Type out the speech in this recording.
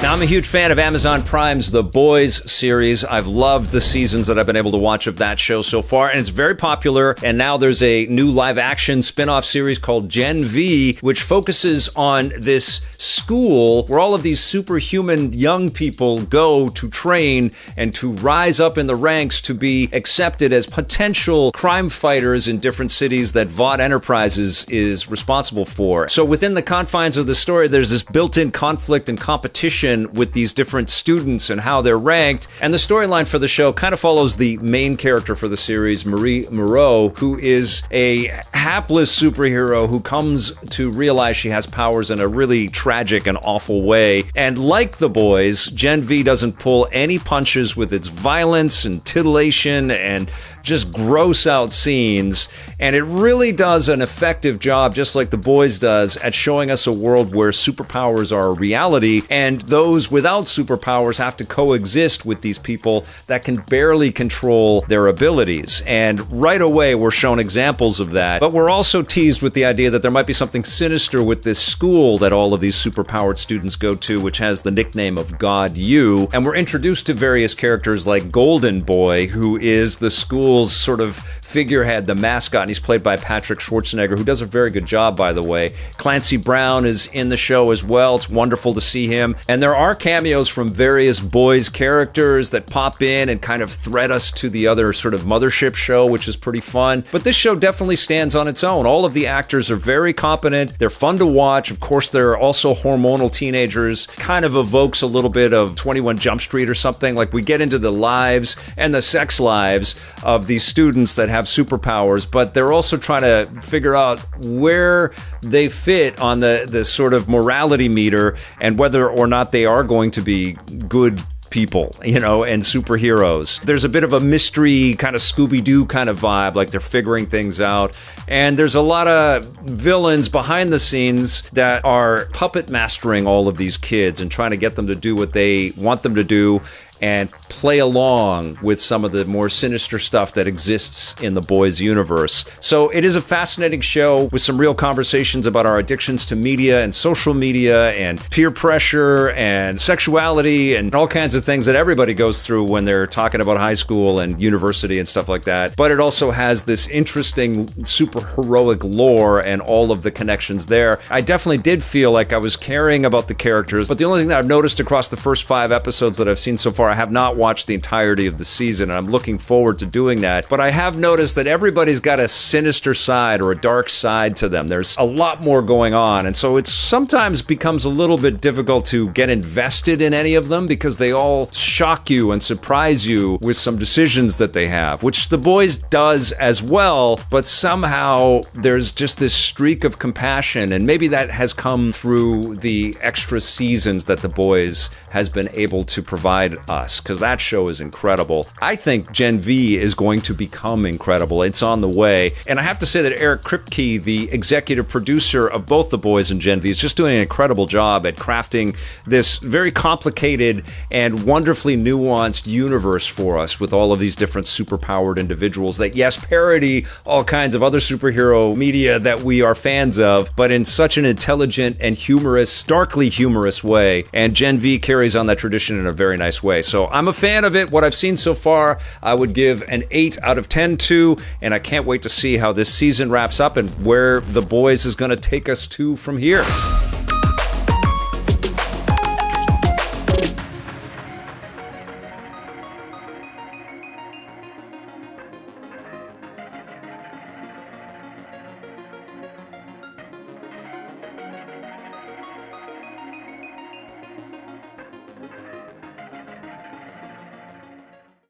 Now, I'm a huge fan of Amazon Prime's The Boys series. I've loved the seasons that I've been able to watch of that show so far, and it's very popular. And now there's a new live-action spin-off series called Gen V, which focuses on this school where all of these superhuman young people go to train and to rise up in the ranks to be accepted as potential crime fighters in different cities that Vought Enterprises is responsible for. So within the confines of the story, there's this built-in conflict and competition with these different students and how they're ranked. And the storyline for the show kind of follows the main character for the series, Marie Moreau, who is a hapless superhero who comes to realize she has powers in a really tragic and awful way. And like The Boys, Gen V doesn't pull any punches with its violence and titillation and just gross out scenes, and it really does an effective job, just like The Boys does, at showing us a world where superpowers are a reality, and those without superpowers have to coexist with these people that can barely control their abilities. And right away, we're shown examples of that, but we're also teased with the idea that there might be something sinister with this school that all of these superpowered students go to, which has the nickname of God U, and we're introduced to various characters like Golden Boy, who is the school's sort of figurehead, the mascot, and he's played by Patrick Schwarzenegger, who does a very good job, by the way. Clancy Brown is in the show as well. It's wonderful to see him. And there are cameos from various Boys characters that pop in and kind of thread us to the other sort of mothership show, which is pretty fun. But this show definitely stands on its own. All of the actors are very competent. They're fun to watch. Of course, they're also hormonal teenagers. Kind of evokes a little bit of 21 Jump Street or something. Like, we get into the lives and the sex lives of these students that have superpowers, but they're also trying to figure out where they fit on the sort of morality meter and whether or not they are going to be good people, and superheroes. There's a bit of a mystery, kind of Scooby-Doo kind of vibe, like they're figuring things out. And there's a lot of villains behind the scenes that are puppet mastering all of these kids and trying to get them to do what they want them to do and play along with some of the more sinister stuff that exists in the Boys universe. So it is a fascinating show with some real conversations about our addictions to media and social media and peer pressure and sexuality and all kinds of things that everybody goes through when they're talking about high school and university and stuff like that. But it also has this interesting super heroic lore and all of the connections there. I definitely did feel like I was caring about the characters, but the only thing that I've noticed across the first 5 episodes that I've seen so far, I have not watched the entirety of the season, and I'm looking forward to doing that. But I have noticed that everybody's got a sinister side or a dark side to them. There's a lot more going on, and so it sometimes becomes a little bit difficult to get invested in any of them because they all shock you and surprise you with some decisions that they have, which The Boys does as well, but somehow there's just this streak of compassion, and maybe that has come through the extra seasons that The Boys has been able to provide us, because that show is incredible. I think Gen V is going to become incredible. It's on the way. And I have to say that Eric Kripke, the executive producer of both The Boys and Gen V, is just doing an incredible job at crafting this very complicated and wonderfully nuanced universe for us with all of these different superpowered individuals that, yes, parody all kinds of other superhero media that we are fans of, but in such an intelligent and humorous, darkly humorous way. And Gen V carries on that tradition in a very nice way. So I'm a fan of it. What I've seen so far, I would give an 8 out of 10 to, and I can't wait to see how this season wraps up and where The Boys is going to take us to from here.